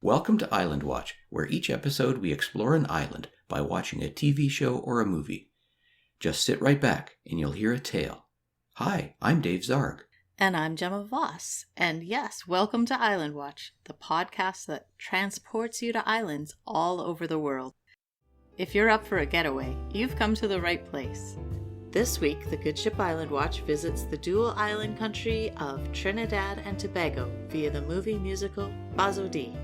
Welcome to Island Watch, where each episode we explore an island by watching a TV show or a movie. Just sit right back and you'll hear a tale. Hi, I'm Dave Zarg. And I'm Gemma Voss. And yes, welcome to Island Watch, the podcast that transports you to islands all over the world. If you're up for a getaway, you've come to the right place. This week, the Good Ship Island Watch visits the dual island country of Trinidad and Tobago via the movie musical Bazodee.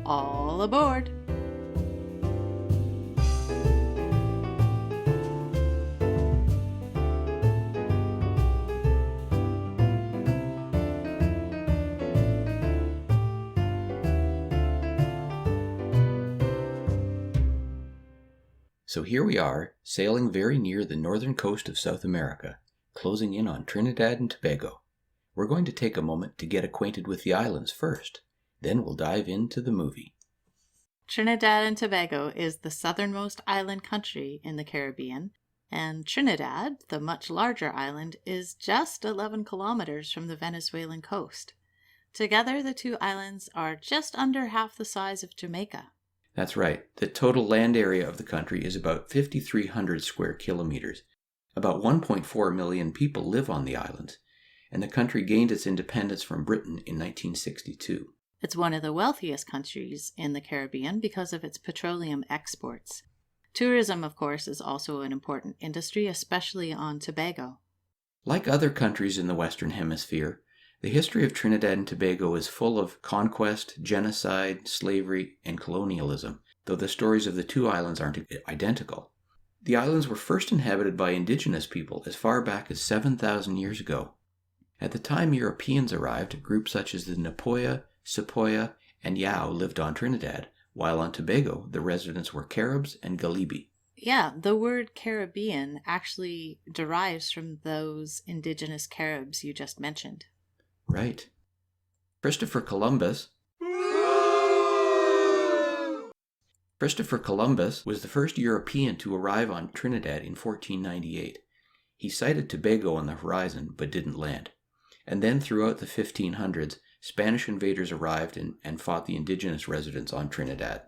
All aboard! So here we are, sailing very near the northern coast of South America, closing in on Trinidad and Tobago. We're going to take a moment to get acquainted with the islands first. Then we'll dive into the movie. Trinidad and Tobago is the southernmost island country in the Caribbean, and Trinidad, the much larger island, is just 11 kilometers from the Venezuelan coast. Together, the two islands are just under half the size of Jamaica. That's right. The total land area of the country is about 5,300 square kilometers. About 1.4 million people live on the islands, and the country gained its independence from Britain in 1962. It's one of the wealthiest countries in the Caribbean because of its petroleum exports. Tourism, of course, is also an important industry, especially on Tobago. Like other countries in the Western Hemisphere, the history of Trinidad and Tobago is full of conquest, genocide, slavery, and colonialism, though the stories of the two islands aren't identical. The islands were first inhabited by indigenous people as far back as 7,000 years ago. At the time Europeans arrived, groups such as the Napoya, Sepoya, and Yao lived on Trinidad, while on Tobago the residents were Caribs and Galibi. Yeah, the word Caribbean actually derives from those indigenous Caribs you just mentioned. Right. Christopher Columbus was the first European to arrive on Trinidad in 1498. He sighted Tobago on the horizon but didn't land. And then throughout the 1500s, Spanish invaders arrived and fought the indigenous residents on Trinidad.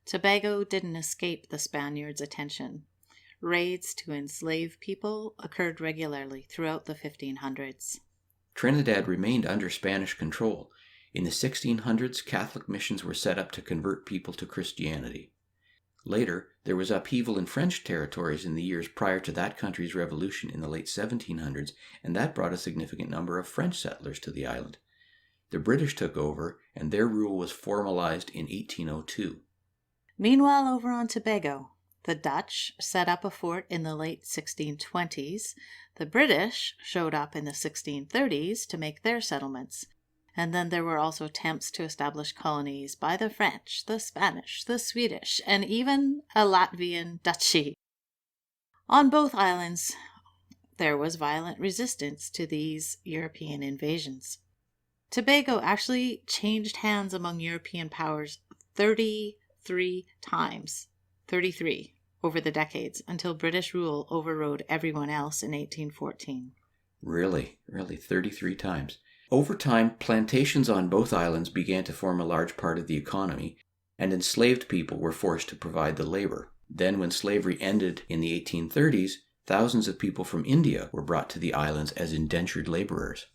Tobago didn't escape the Spaniards' attention. Raids to enslave people occurred regularly throughout the 1500s. Trinidad remained under Spanish control. In the 1600s, Catholic missions were set up to convert people to Christianity. Later, there was upheaval in French territories in the years prior to that country's revolution in the late 1700s, and that brought a significant number of French settlers to the island. The British took over, and their rule was formalized in 1802. Meanwhile, over on Tobago, the Dutch set up a fort in the late 1620s. The British showed up in the 1630s to make their settlements. And then there were also attempts to establish colonies by the French, the Spanish, the Swedish, and even a Latvian duchy. On both islands, there was violent resistance to these European invasions. Tobago actually changed hands among European powers 33 times. 33 over the decades, until British rule overrode everyone else in 1814. Really 33 times. Over time, plantations on both islands began to form a large part of the economy, and enslaved people were forced to provide the labor. Then, when slavery ended in the 1830s, thousands of people from India were brought to the islands as indentured laborers.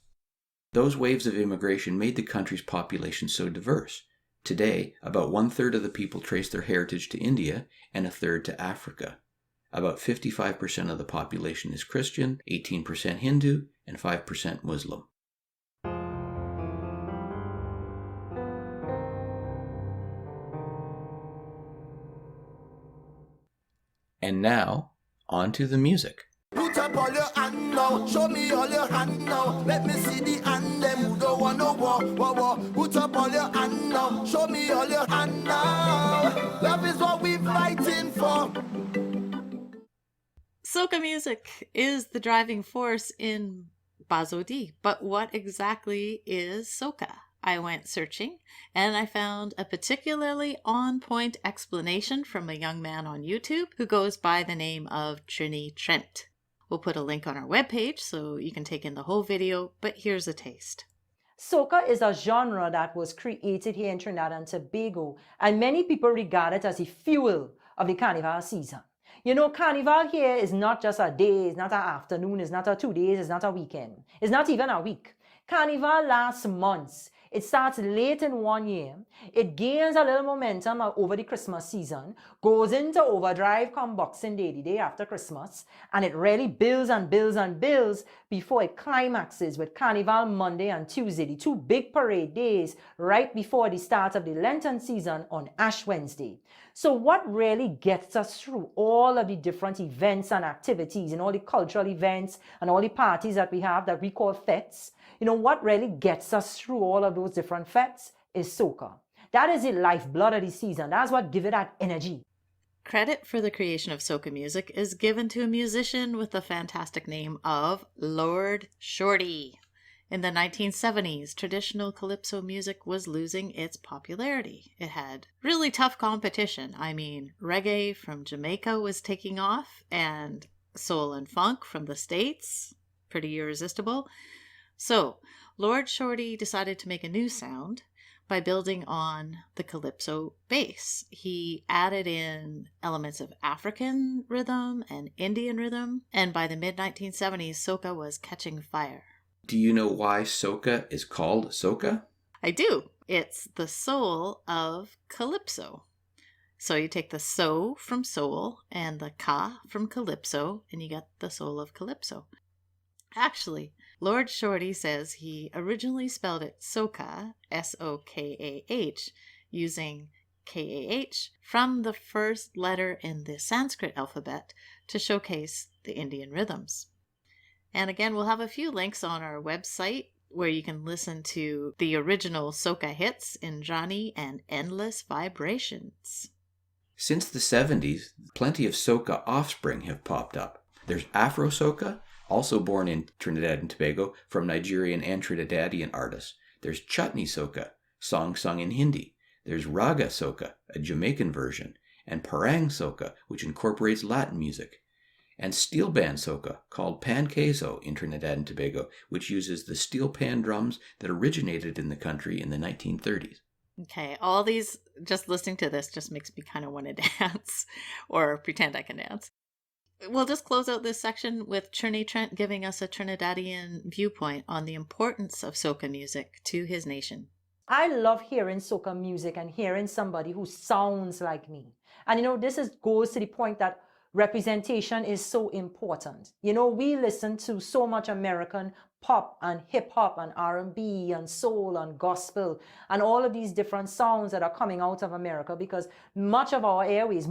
Those waves of immigration made the country's population so diverse. Today, about 1/3 of the people trace their heritage to India and 1/3 to Africa. About 55% of the population is Christian, 18% Hindu, and 5% Muslim. And now, on to the music. Put up all your hand now, show me all your hand now. Let me see the hand them who don't want no war. Put up all your hand now, show me all your hand now. Love is what we're fighting for. Soca music is the driving force in Bazodee, but what exactly is soca? I went searching, and I found a particularly on-point explanation from a young man on YouTube who goes by the name of Trini Trent. We'll put a link on our webpage so you can take in the whole video, but here's a taste. Soca is a genre that was created here in Trinidad and Tobago, and many people regard it as the fuel of the carnival season. You know, carnival here is not just a day, it's not an afternoon, it's not a 2 days, it's not a weekend, it's not even a week. Carnival lasts months. It starts late in one year. It gains a little momentum over the Christmas season, goes into overdrive come Boxing Day, the day after Christmas, and it really builds and builds and builds before it climaxes with Carnival Monday and Tuesday, the two big parade days right before the start of the Lenten season on Ash Wednesday. So what really gets us through all of the different events and activities and all the cultural events and all the parties that we have that we call fetes, you know, what really gets us through all of those different fetes is soca. That is the lifeblood of the season. That's what gives it that energy. Credit for the creation of soca music is given to a musician with the fantastic name of Lord Shorty. In the 1970s, traditional calypso music was losing its popularity. It had really tough competition. I mean, reggae from Jamaica was taking off, and soul and funk from the States, pretty irresistible. So, Lord Shorty decided to make a new sound by building on the calypso bass. He added in elements of African rhythm and Indian rhythm, and by the mid-1970s, soca was catching fire. Do you know why soca is called soca? I do. It's the soul of calypso. So you take the so from soul and the ka from calypso, and you get the soul of calypso. Actually, Lord Shorty says he originally spelled it soca, S-O-K-A-H, using K-A-H from the first letter in the Sanskrit alphabet to showcase the Indian rhythms. And again, we'll have a few links on our website where you can listen to the original soca hits in Johnny and Endless Vibrations. Since the 70s, plenty of soca offspring have popped up. There's Afro soca, also born in Trinidad and Tobago from Nigerian and Trinidadian artists. There's chutney soca, song sung in Hindi. There's raga soca, a Jamaican version, and parang soca, which incorporates Latin music. And steel band soca, called pan queso in Trinidad and Tobago, which uses the steel pan drums that originated in the country in the 1930s. Okay, all these, just listening to this just makes me kind of want to dance or pretend I can dance. We'll just close out this section with Trini Trent giving us a Trinidadian viewpoint on the importance of soca music to his nation. I love hearing soca music and hearing somebody who sounds like me. And you know, goes to the point that representation is so important. You know, we listen to so much American pop and hip hop and R&B and soul and gospel and all of these different sounds that are coming out of America because most of our airways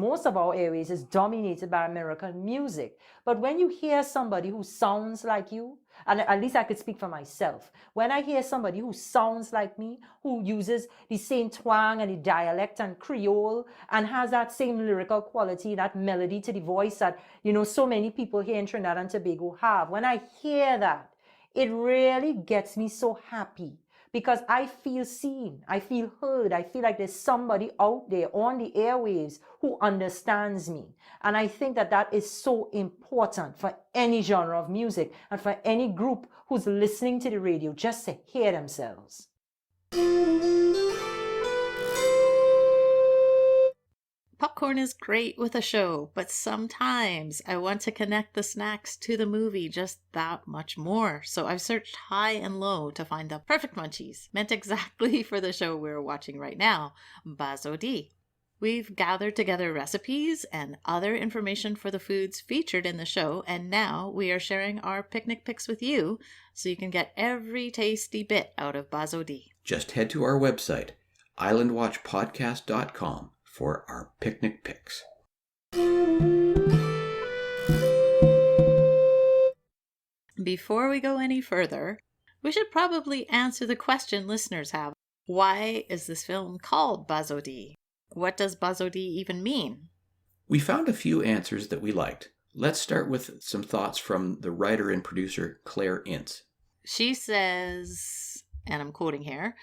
is dominated by American music. But when you hear somebody who sounds like you, and at least I could speak for myself, when I hear somebody who sounds like me, who uses the same twang and the dialect and Creole and has that same lyrical quality, that melody to the voice that, you know, so many people here in Trinidad and Tobago have, when I hear that, it really gets me so happy because I feel seen, I feel heard, I feel like there's somebody out there on the airwaves who understands me. And I think that that is so important for any genre of music and for any group who's listening to the radio just to hear themselves. Popcorn is great with a show, but sometimes I want to connect the snacks to the movie just that much more. So I've searched high and low to find the perfect munchies, meant exactly for the show we're watching right now, Bazodee. We've gathered together recipes and other information for the foods featured in the show, and now we are sharing our picnic picks with you so you can get every tasty bit out of Bazodee. Just head to our website, islandwatchpodcast.com, for our picnic picks. Before we go any further, we should probably answer the question listeners have. Why is this film called Bazodee? What does Bazodee even mean? We found a few answers that we liked. Let's start with some thoughts from the writer and producer Claire Ince. She says, and I'm quoting here,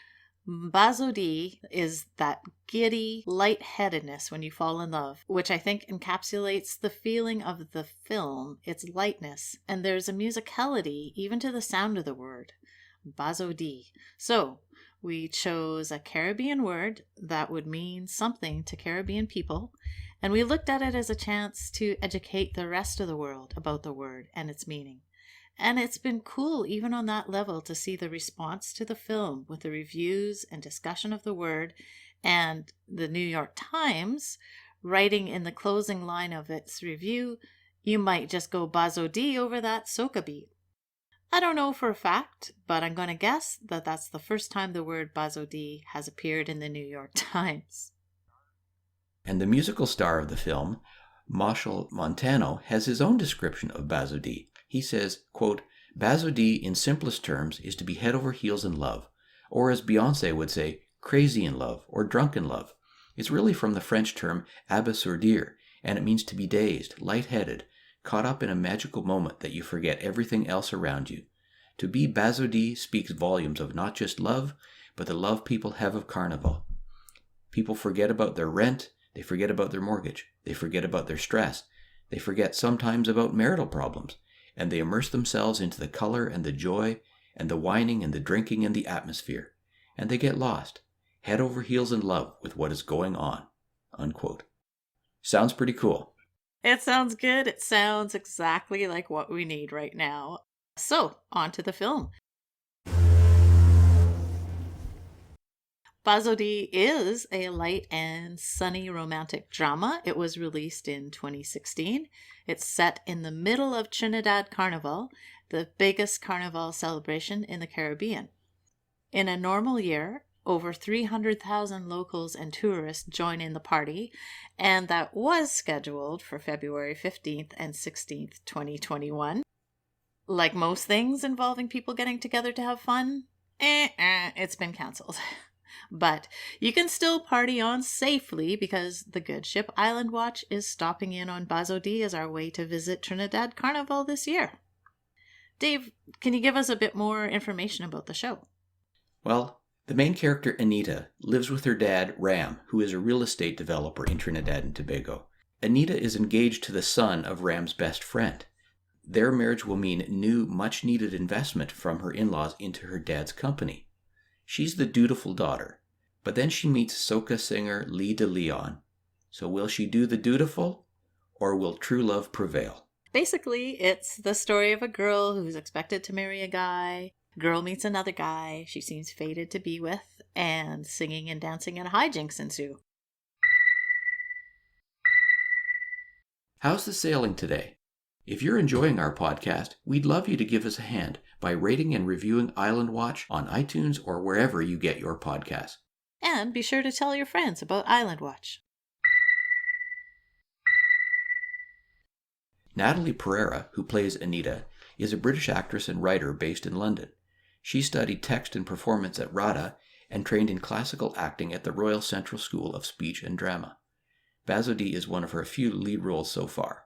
Bazodee is that giddy lightheadedness when you fall in love, which I think encapsulates the feeling of the film, its lightness, and there's a musicality even to the sound of the word. Bazodee. So we chose a Caribbean word that would mean something to Caribbean people, and we looked at it as a chance to educate the rest of the world about the word and its meaning. And it's been cool, even on that level, to see the response to the film with the reviews and discussion of the word, and the New York Times writing in the closing line of its review, "You might just go Bazodee over that soca beat." I don't know for a fact, but I'm going to guess that that's the first time the word Bazodee has appeared in the New York Times. And the musical star of the film, Marshall Montano, has his own description of Bazodee. He says, quote, "Bazodee in simplest terms is to be head over heels in love, or as Beyonce would say, crazy in love or drunk in love. It's really from the French term abasourdir, and it means to be dazed, lightheaded, caught up in a magical moment that you forget everything else around you. To be Bazodee speaks volumes of not just love, but the love people have of Carnival. People forget about their rent, they forget about their mortgage, they forget about their stress, they forget sometimes about marital problems, and they immerse themselves into the color and the joy and the whining and the drinking and the atmosphere, and they get lost, head over heels in love with what is going on." Unquote. Sounds pretty cool. It sounds good. It sounds exactly like what we need right now. So, on to the film. Bazodee is a light and sunny romantic drama. It was released in 2016. It's set in the middle of Trinidad Carnival, the biggest carnival celebration in the Caribbean. In a normal year, over 300,000 locals and tourists join in the party, and that was scheduled for February 15th and 16th, 2021. Like most things involving people getting together to have fun, it's been cancelled. But you can still party on safely because the good ship Island Watch is stopping in on Bazodee as our way to visit Trinidad Carnival this year. Dave, can you give us a bit more information about the show? Well, the main character, Anita, lives with her dad, Ram, who is a real estate developer in Trinidad and Tobago. Anita is engaged to the son of Ram's best friend. Their marriage will mean new, much-needed investment from her in-laws into her dad's company. She's the dutiful daughter, but then she meets soca singer Lee de Leon. So will she do the dutiful, or will true love prevail? Basically, it's the story of a girl who's expected to marry a guy. Girl meets another guy she seems fated to be with, and singing and dancing and hijinks ensue. How's the sailing today? If you're enjoying our podcast, we'd love you to give us a hand by rating and reviewing Island Watch on iTunes or wherever you get your podcasts. And be sure to tell your friends about Island Watch. Natalie Pereira, who plays Anita, is a British actress and writer based in London. She studied text and performance at RADA and trained in classical acting at the Royal Central School of Speech and Drama. Bazodee is one of her few lead roles so far.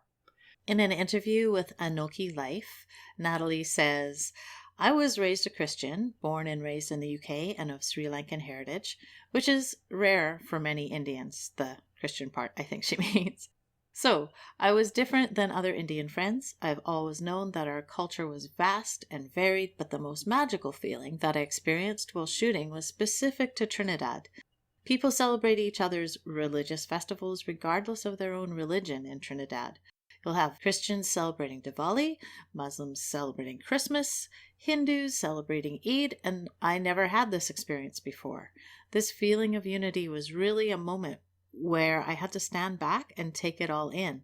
In an interview with Anoki Life, Natalie says, "I was raised a Christian, born and raised in the UK and of Sri Lankan heritage, which is rare for many Indians, the Christian part I think she means. So, I was different than other Indian friends. I've always known that our culture was vast and varied, but the most magical feeling that I experienced while shooting was specific to Trinidad. People celebrate each other's religious festivals regardless of their own religion in Trinidad. You'll have Christians celebrating Diwali, Muslims celebrating Christmas, Hindus celebrating Eid, and I never had this experience before. This feeling of unity was really a moment where I had to stand back and take it all in.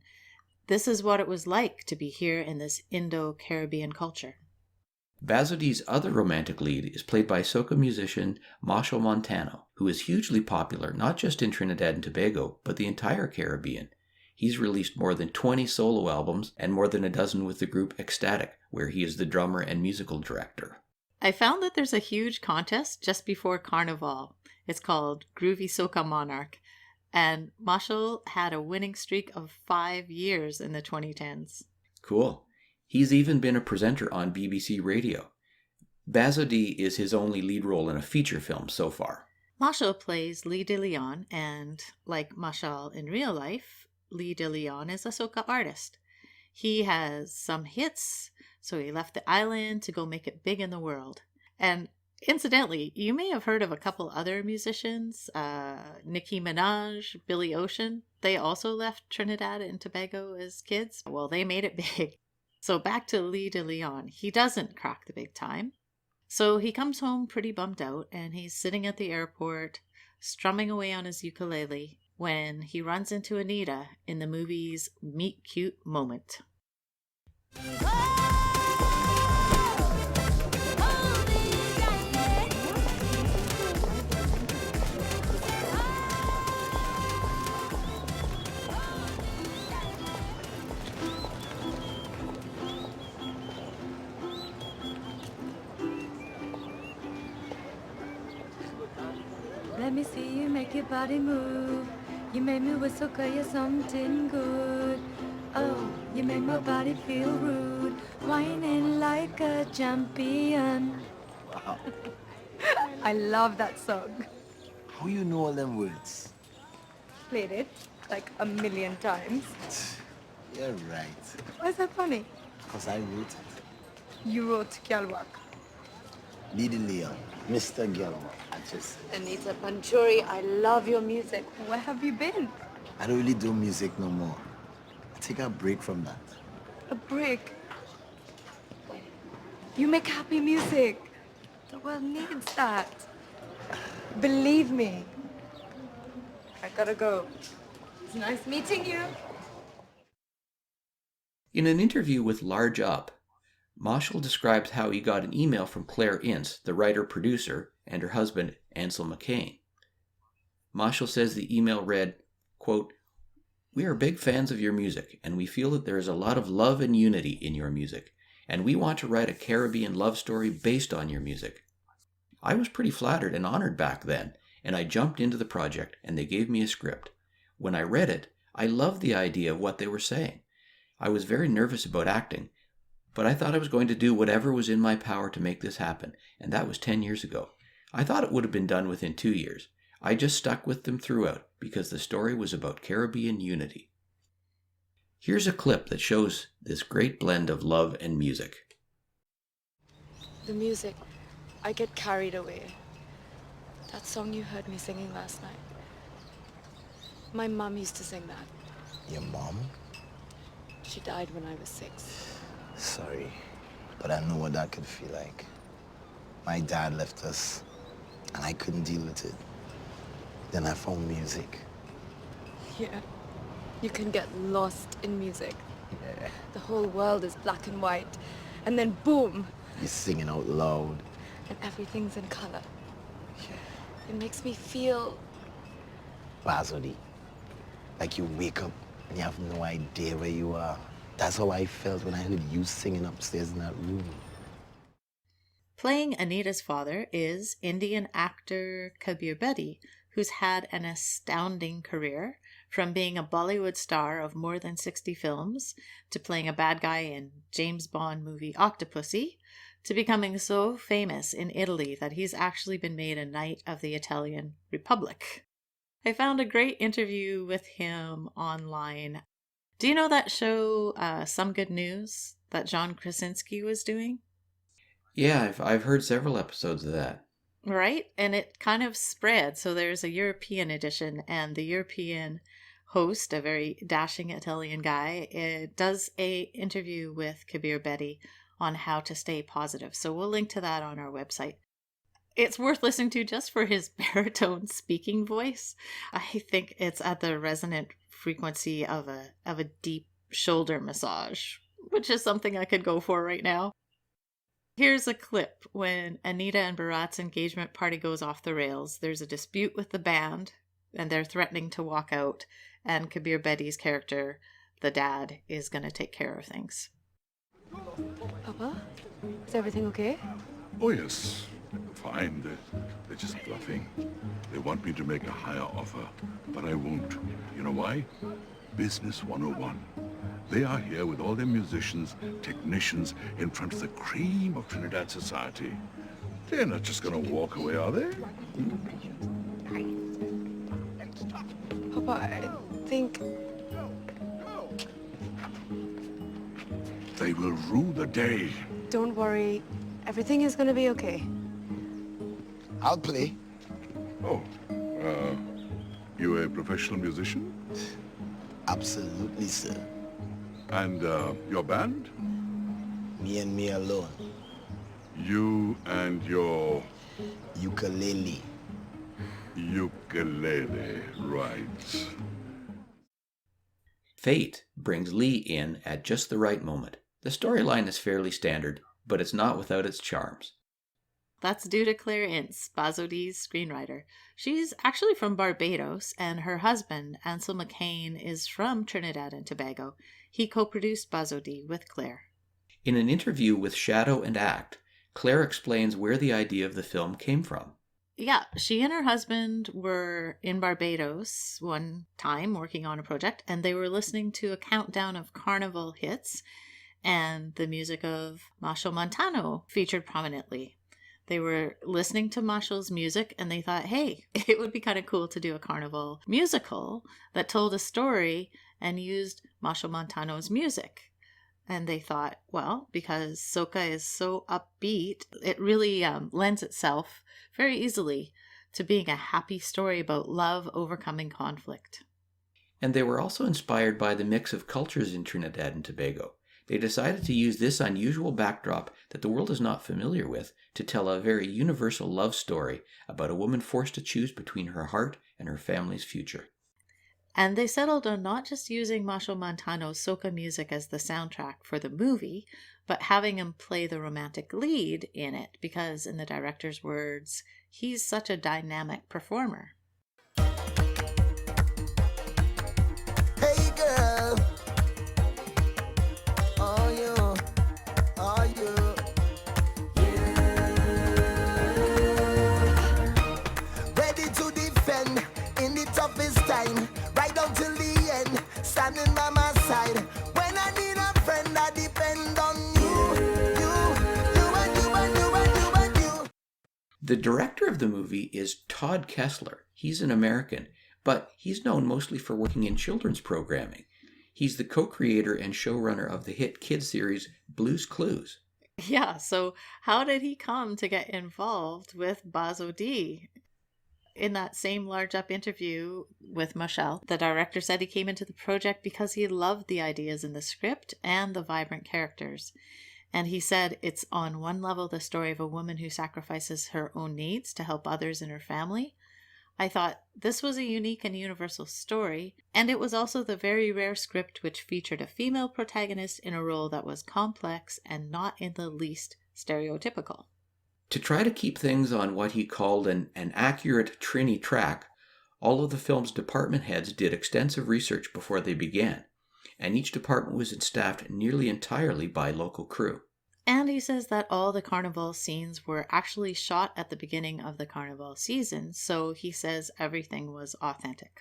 This is what it was like to be here in this Indo-Caribbean culture." Bazodee's other romantic lead is played by soca musician Marshall Montano, who is hugely popular not just in Trinidad and Tobago, but the entire Caribbean. He's released more than 20 solo albums and more than a dozen with the group Ecstatic, where he is the drummer and musical director. I found that there's a huge contest just before Carnival. It's called Groovy Soca Monarch, and Marshall had a winning streak of 5 years in the 2010s. Cool. He's even been a presenter on BBC Radio. Bazodee is his only lead role in a feature film so far. Marshall plays Lee de Leon, and like Marshall in real life, Lee de Leon is a soca artist. He has some hits, so he left the island to go make it big in the world. And incidentally, you may have heard of a couple other musicians, Nicki Minaj, Billy Ocean. They also left Trinidad and Tobago as kids. Well, they made it big. So back to Lee de Leon. He doesn't crack the big time. So he comes home pretty bummed out, and he's sitting at the airport, strumming away on his ukulele, when he runs into Anita in the movie's Meet Cute moment. Let me see you make your body move. You made me whistle 'cause you're something good. Oh, you make my body feel rude. Whining like a champion. Wow. I love that song. How you know all them words? Played it like a million times. You're right. Why is that funny? Because I wrote it. You wrote Gyalwak. Lee de Leon, Mr. Gilmore. I just said. Anita Panchuri, I love your music. Where have you been? I don't really do music no more. I take a break from that. A break. You make happy music. The world needs that. Believe me. I gotta go. It's nice meeting you. In an interview with Large Up, Marshall describes how he got an email from Claire Ince, the writer-producer, and her husband, Ansel McCain. Marshall says the email read, quote, "We are big fans of your music, and we feel that there is a lot of love and unity in your music, and we want to write a Caribbean love story based on your music. I was pretty flattered and honored back then, and I jumped into the project, and they gave me a script. When I read it, I loved the idea of what they were saying. I was very nervous about acting, but I thought I was going to do whatever was in my power to make this happen, and that was 10 years ago. I thought it would have been done within 2 years. I just stuck with them throughout because the story was about Caribbean unity." Here's a clip that shows this great blend of love and music. The music, I get carried away. That song you heard me singing last night. My mom used to sing that. Your mom? She died when I was 6. Sorry, but I know what that could feel like. My dad left us, and I couldn't deal with it. Then I found music. Yeah. You can get lost in music. Yeah. The whole world is black and white. And then boom, You're singing out loud. and everything's in color. Yeah. It makes me feel Bazodee. Like you wake up and you have no idea where you are. That's how I felt when I heard you singing upstairs in that room. Playing Anita's father is Indian actor Kabir Bedi, who's had an astounding career, from being a Bollywood star of more than 60 films, to playing a bad guy in James Bond movie Octopussy, to becoming so famous in Italy that he's actually been made a Knight of the Italian Republic. I found a great interview with him online. Do you know that show, Some Good News, that John Krasinski was doing? Yeah, I've heard several episodes of that. Right? And it kind of spread. So there's a European edition, and the European host, a very dashing Italian guy, does a interview with Kabir Bedi on how to stay positive. So we'll link to that on our website. It's worth listening to just for his baritone speaking voice. I think it's at the resonant frequency of a deep shoulder massage, which is something I could go for right now. Here's a clip when Anita and Bharat's engagement party goes off the rails. There's a dispute with the band, and they're threatening to walk out, and Kabir Bedi's character, the dad, is going to take care of things. Papa, is everything okay? Oh, yes. Fine. They're just bluffing. They want me to make a higher offer, but I won't. You know why? Business 101. They are here with all their musicians, technicians, in front of the cream of Trinidad society. They're not just going to walk away, are they? Papa, I think They will rue the day. Don't worry. Everything is gonna be okay. I'll play. Oh, you a professional musician? Absolutely, sir. And your band? Me and me alone. You and your Ukulele. ukulele, right. Fate brings Lee in at just the right moment. The storyline is fairly standard, but it's not without its charms. That's due to Claire Ince, Bazodee's screenwriter. She's actually from Barbados, and her husband, Ansel McCain, is from Trinidad and Tobago. He co-produced Bazodee with Claire. In an interview with Shadow and Act, Claire explains where the idea of the film came from. Yeah, she and her husband were in Barbados one time working on a project, and they were listening to a countdown of carnival hits, and the music of Machel Montano featured prominently. They were listening to Machel's music, and they thought, hey, it would be kind of cool to do a carnival musical that told a story and used Machel Montano's music. And they thought, well, because soca is so upbeat, it really lends itself very easily to being a happy story about love overcoming conflict. And they were also inspired by the mix of cultures in Trinidad and Tobago. They decided to use this unusual backdrop that the world is not familiar with to tell a very universal love story about a woman forced to choose between her heart and her family's future. And they settled on not just using Machel Montano's soca music as the soundtrack for the movie, but having him play the romantic lead in it, because in the director's words, he's such a dynamic performer. Hey girl. Oh you. Ready to defend in the toughest time. Right down till the end. Standing by my side. When I need a friend, I depend on you. You. The director of the movie is Todd Kessler. He's an American, but he's known mostly for working in children's programming. He's the co-creator and showrunner of the hit kids series Blue's Clues. Yeah, so how did he come to get involved with Bazodee? In that same Large Up interview with Machel, the director said he came into the project because he loved the ideas in the script and the vibrant characters. And he said it's on one level the story of a woman who sacrifices her own needs to help others in her family. I thought this was a unique and universal story, and it was also the very rare script which featured a female protagonist in a role that was complex and not in the least stereotypical. To try to keep things on what he called an accurate Trini track, all of the film's department heads did extensive research before they began, and each department was staffed nearly entirely by local crew. And he says that all the carnival scenes were actually shot at the beginning of the carnival season, so he says everything was authentic.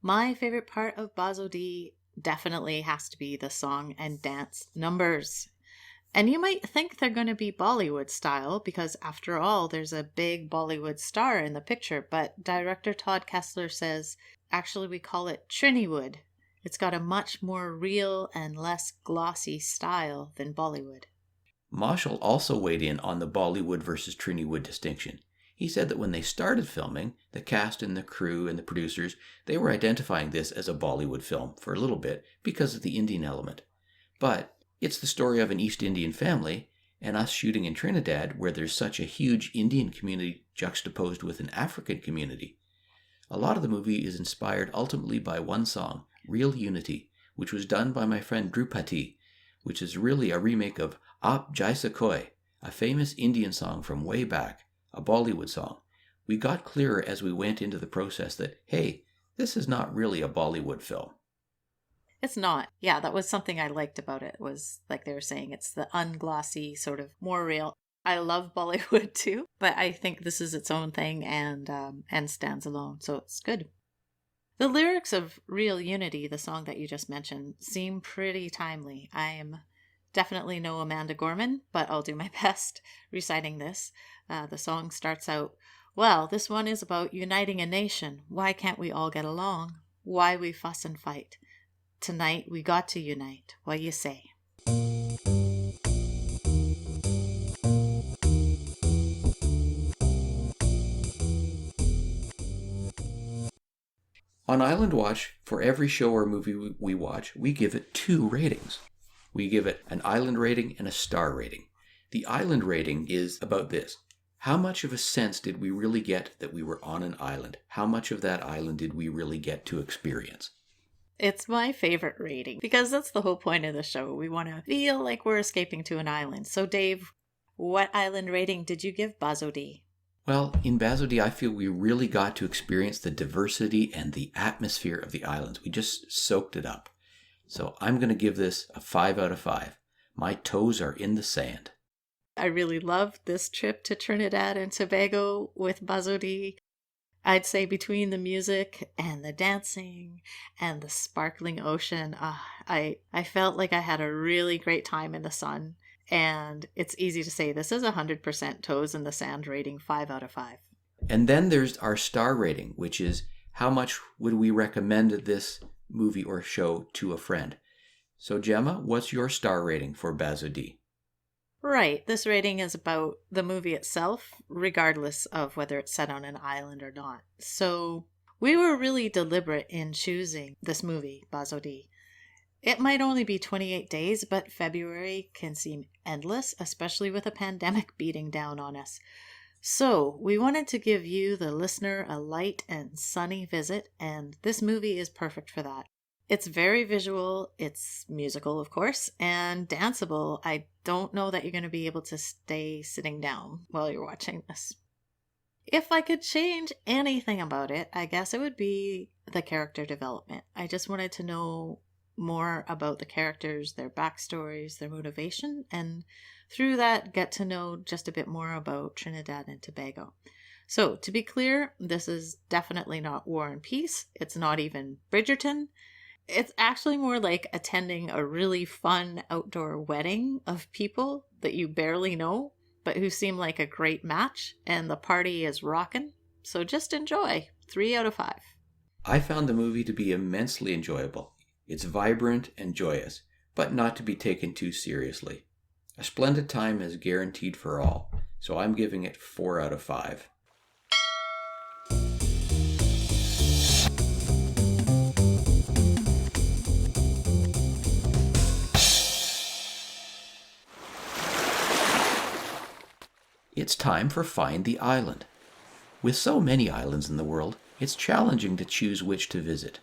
My favorite part of Bazodee definitely has to be the song and dance numbers. And you might think they're going to be Bollywood style because, after all, there's a big Bollywood star in the picture. But director Todd Kessler says, actually, we call it Triniwood. It's got a much more real and less glossy style than Bollywood. Machel also weighed in on the Bollywood versus Triniwood distinction. He said that when they started filming, the cast and the crew and the producers, they were identifying this as a Bollywood film for a little bit because of the Indian element. But it's the story of an East Indian family, and us shooting in Trinidad where there's such a huge Indian community juxtaposed with an African community. A lot of the movie is inspired ultimately by one song, Real Unity, which was done by my friend Drupati, which is really a remake of Aap Jaisa Koi, a famous Indian song from way back, a Bollywood song. We got clearer as we went into the process that, hey, this is not really a Bollywood film. It's not. Yeah, that was something I liked about it, was like they were saying, it's the unglossy, sort of more real. I love Bollywood too, but I think this is its own thing and stands alone, so it's good. The lyrics of Real Unity, the song that you just mentioned, seem pretty timely. I am definitely no Amanda Gorman, but I'll do my best reciting this. The song starts out, Well, this one is about uniting a nation. Why can't we all get along? Why we fuss and fight? Tonight we got to unite. What you say? On Island Watch, for every show or movie we watch, we give it 2 ratings. We give it an island rating and a star rating. The island rating is about this. How much of a sense did we really get that we were on an island? How much of that island did we really get to experience? It's my favorite rating because that's the whole point of the show. We want to feel like we're escaping to an island. So, Dave, what island rating did you give Bazodee? Well, in Bazodee, I feel we really got to experience the diversity and the atmosphere of the islands. We just soaked it up. So I'm going to give this a 5 out of 5. My toes are in the sand. I really loved this trip to Trinidad and Tobago with Bazodee. I'd say between the music and the dancing and the sparkling ocean, I felt like I had a really great time in the sun. And it's easy to say this is 100% toes in the sand rating, 5 out of 5. And then there's our star rating, which is how much would we recommend this movie or show to a friend. So Gemma, what's your star rating for Bazodee? Right, this rating is about the movie itself, regardless of whether it's set on an island or not. So we were really deliberate in choosing this movie, Bazodee. It might only be 28 days, but February can seem endless, especially with a pandemic beating down on us. So we wanted to give you, the listener, a light and sunny visit, and this movie is perfect for that. It's very visual, it's musical, of course, and danceable. I don't know that you're going to be able to stay sitting down while you're watching this. If I could change anything about it, I guess it would be the character development. I just wanted to know more about the characters, their backstories, their motivation, and through that get to know just a bit more about Trinidad and Tobago. So, to be clear, this is definitely not War and Peace. It's not even Bridgerton. It's actually more like attending a really fun outdoor wedding of people that you barely know, but who seem like a great match, and the party is rockin'. So just enjoy. 3 out of 5. I found the movie to be immensely enjoyable. It's vibrant and joyous, but not to be taken too seriously. A splendid time is guaranteed for all, so I'm giving it 4 out of 5. It's time for Find the Island. With so many islands in the world, it's challenging to choose which to visit.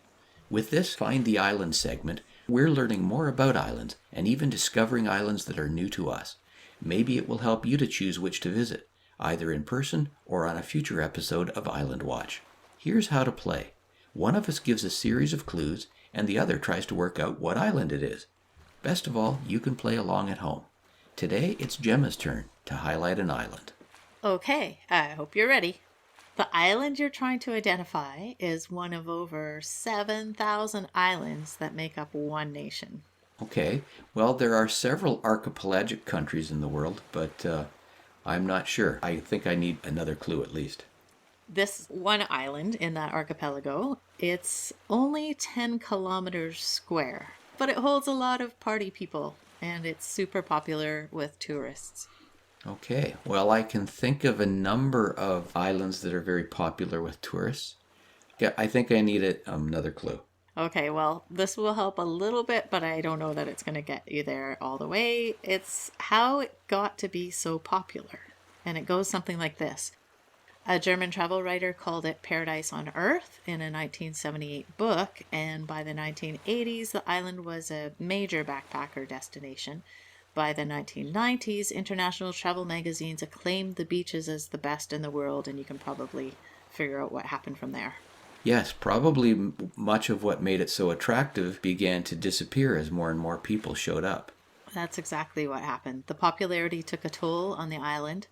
With this Find the Island segment, we're learning more about islands and even discovering islands that are new to us. Maybe it will help you to choose which to visit, either in person or on a future episode of Island Watch. Here's how to play. One of us gives a series of clues and the other tries to work out what island it is. Best of all, you can play along at home. Today, it's Gemma's turn to highlight an island. Okay, I hope you're ready. The island you're trying to identify is one of over 7,000 islands that make up one nation. Okay, well, there are several archipelagic countries in the world, but I'm not sure. I think I need another clue at least. This one island in that archipelago, it's only 10 kilometers square, but it holds a lot of party people, and it's super popular with tourists. Okay, well, I can think of a number of islands that are very popular with tourists. Yeah, I think I need another clue. Okay, well, this will help a little bit, but I don't know that it's going to get you there all the way. It's how it got to be so popular. And it goes something like this. A German travel writer called it Paradise on Earth in a 1978 book, and by the 1980s, the island was a major backpacker destination. By the 1990s, international travel magazines acclaimed the beaches as the best in the world, and you can probably figure out what happened from there. Yes, probably much of what made it so attractive began to disappear as more and more people showed up. That's exactly what happened. The popularity took a toll on the island.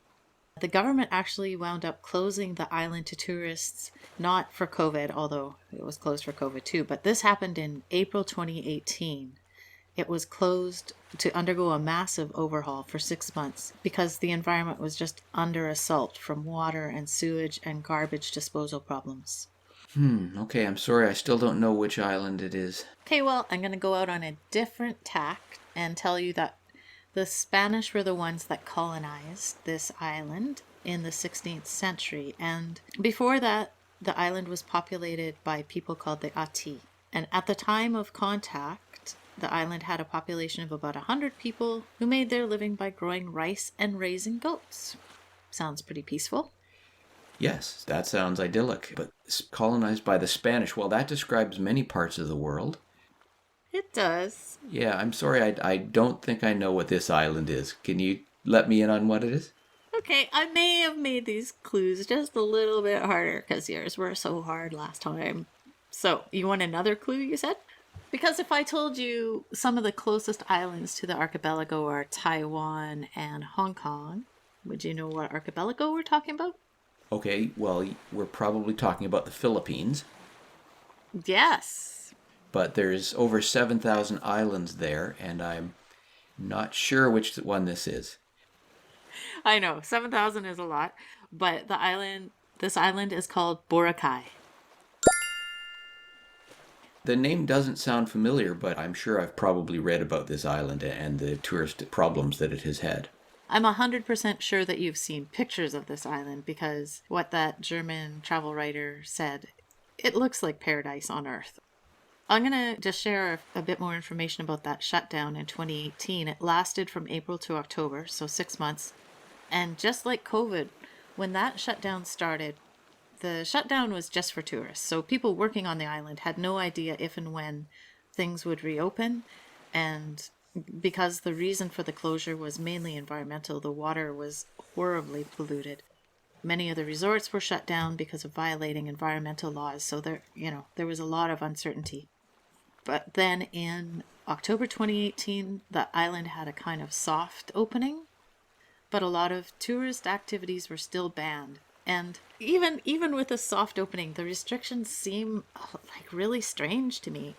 The government actually wound up closing the island to tourists, not for COVID, although it was closed for COVID too, but this happened in April 2018. It was closed to undergo a massive overhaul for 6 months because the environment was just under assault from water and sewage and garbage disposal problems. Okay, I'm sorry, I still don't know which island it is. Okay, well, I'm going to go out on a different tack and tell you that the Spanish were the ones that colonized this island in the 16th century. And before that, the island was populated by people called the Ati. And at the time of contact, the island had a population of about 100 people who made their living by growing rice and raising goats. Sounds pretty peaceful. Yes, that sounds idyllic. But colonized by the Spanish, well, that describes many parts of the world. It does. Yeah, I'm sorry, I don't think I know what this island is. Can you let me in on what it is? Okay, I may have made these clues just a little bit harder because yours were so hard last time. So, you want another clue, you said? Because if I told you some of the closest islands to the archipelago are Taiwan and Hong Kong, would you know what archipelago we're talking about? Okay, well, we're probably talking about the Philippines. Yes. But there's over 7,000 islands there, and I'm not sure which one this is. I know, 7,000 is a lot, but this island is called Boracay. The name doesn't sound familiar, but I'm sure I've probably read about this island and the tourist problems that it has had. I'm 100% sure that you've seen pictures of this island because what that German travel writer said, it looks like paradise on earth. I'm going to just share a bit more information about that shutdown in 2018. It lasted from April to October, so 6 months. And just like COVID, when that shutdown started, the shutdown was just for tourists. So people working on the island had no idea if and when things would reopen. And because the reason for the closure was mainly environmental, the water was horribly polluted. Many of the resorts were shut down because of violating environmental laws. So there was a lot of uncertainty. But then in October 2018, the island had a kind of soft opening, but a lot of tourist activities were still banned. And even with a soft opening, the restrictions seem like really strange to me.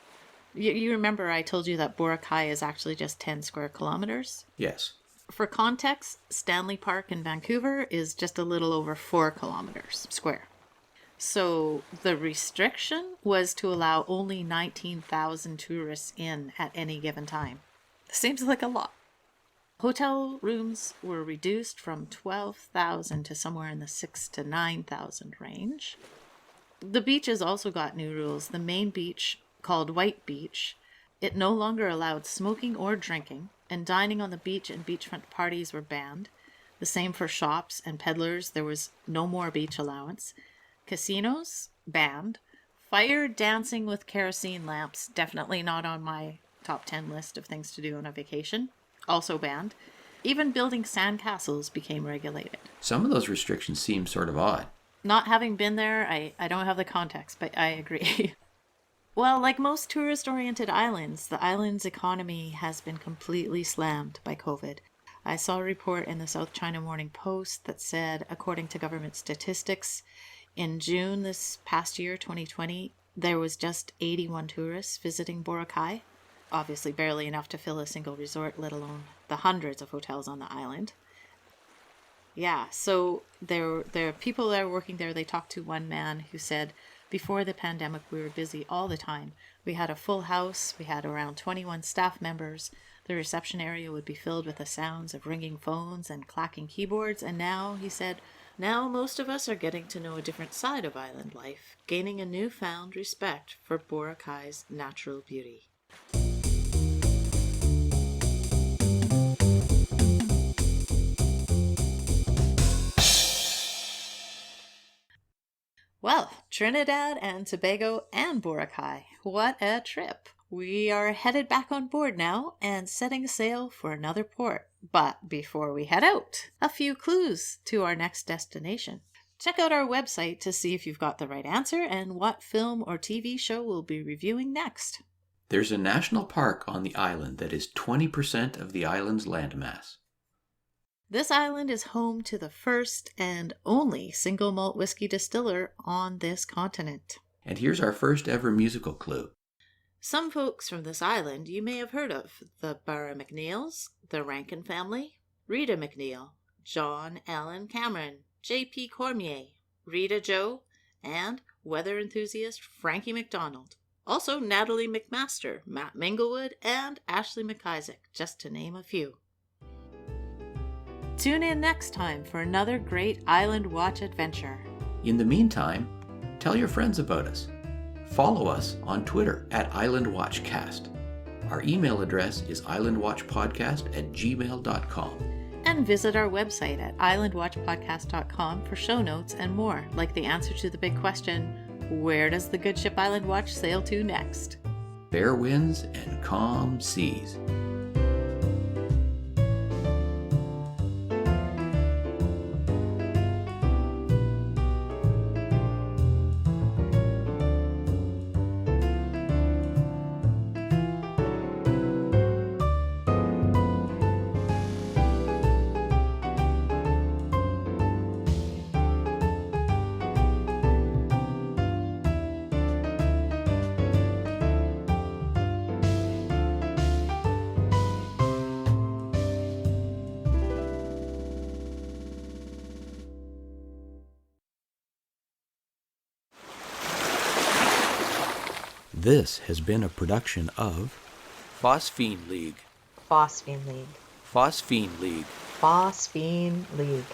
You remember I told you that Boracay is actually just 10 square kilometers? Yes. For context, Stanley Park in Vancouver is just a little over 4 kilometers square. So the restriction was to allow only 19,000 tourists in at any given time. Seems like a lot. Hotel rooms were reduced from 12,000 to somewhere in the 6,000 to 9,000 range. The beaches also got new rules. The main beach, called White Beach, it no longer allowed smoking or drinking, and dining on the beach and beachfront parties were banned. The same for shops and peddlers. There was no more beach allowance. Casinos, banned. Fire dancing with kerosene lamps, definitely not on my top 10 list of things to do on a vacation. Also banned. Even building sandcastles became regulated. Some of those restrictions seem sort of odd. Not having been there, I don't have the context, but I agree. Well, like most tourist-oriented islands, the island's economy has been completely slammed by COVID. I saw a report in the South China Morning Post that said, according to government statistics, in June this past year, 2020, there was just 81 tourists visiting Boracay. Obviously barely enough to fill a single resort, let alone the hundreds of hotels on the island. Yeah, so there are people that are working there. They talked to one man who said, before the pandemic, we were busy all the time. We had a full house. We had around 21 staff members. The reception area would be filled with the sounds of ringing phones and clacking keyboards. And now, he said, now most of us are getting to know a different side of island life, gaining a newfound respect for Boracay's natural beauty. Well, Trinidad and Tobago and Boracay, what a trip. We are headed back on board now and setting sail for another port. But before we head out, a few clues to our next destination. Check out our website to see if you've got the right answer and what film or TV show we'll be reviewing next. There's a national park on the island that is 20% of the island's landmass. This island is home to the first and only single malt whiskey distiller on this continent. And here's our first ever musical clue. Some folks from this island you may have heard of: the Barra McNeils, the Rankin family, Rita McNeil, John Allen Cameron, J.P. Cormier, Rita Joe, and weather enthusiast Frankie McDonald. Also Natalie McMaster, Matt Minglewood, and Ashley McIsaac, just to name a few. Tune in next time for another great Island Watch adventure. In the meantime, tell your friends about us. Follow us on Twitter at IslandWatchCast. Our email address is islandwatchpodcast@gmail.com. And visit our website at islandwatchpodcast.com for show notes and more, like the answer to the big question, where does the good ship Island Watch sail to next? Fair winds and calm seas. This has been a production of Phosphine League. Phosphine League. Phosphine League. Phosphine League.